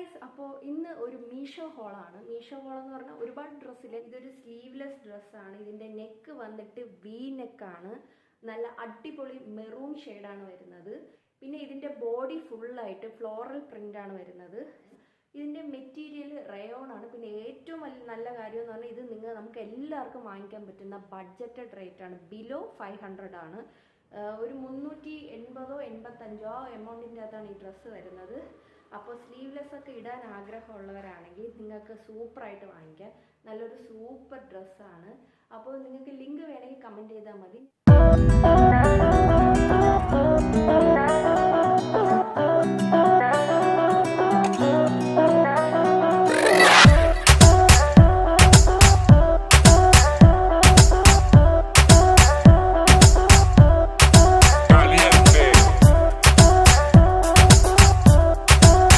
Guys, അപ്പോൾ ഇന്ന് ഒരു മീഷോ ഹോളാണ്. മീഷോ ഹോൾ എന്ന് പറഞ്ഞാൽ ഒരുപാട് ഡ്രസ്സില്ല, ഇതൊരു സ്ലീവ്ലെസ് ഡ്രസ്സാണ്. ഇതിൻ്റെ നെക്ക് വന്നിട്ട് വി നെക്കാണ്. നല്ല അടിപൊളി മെറൂൺ ഷെയ്ഡാണ് വരുന്നത്. പിന്നെ ഇതിൻ്റെ ബോഡി ഫുള്ളായിട്ട് ഫ്ലോറൽ പ്രിൻ്റാണ് വരുന്നത്. ഇതിൻ്റെ മെറ്റീരിയൽ റയോൺ ആണ്. പിന്നെ ഏറ്റവും നല്ല കാര്യം എന്ന് പറഞ്ഞാൽ ഇത് നമുക്ക് എല്ലാവർക്കും വാങ്ങിക്കാൻ പറ്റുന്ന ബഡ്ജറ്റഡ് റേറ്റ് ആണ്. ബിലോ 500 ആണ്. ഒരു 380 85 എമൗണ്ടിൻ്റെ അകത്താണ് ഈ ഡ്രസ്സ് വരുന്നത്. അപ്പോൾ സ്ലീവ്ലെസ് ഒക്കെ ഇടാൻ ആഗ്രഹമുള്ളവരാണെങ്കിൽ നിങ്ങൾക്ക് സൂപ്പറായിട്ട് വാങ്ങിക്കാം. നല്ലൊരു സൂപ്പർ ഡ്രസ്സാണ്. അപ്പോൾ നിങ്ങൾക്ക് ലിങ്ക് വേണമെങ്കിൽ കമൻറ്റ് ചെയ്താൽ മതി.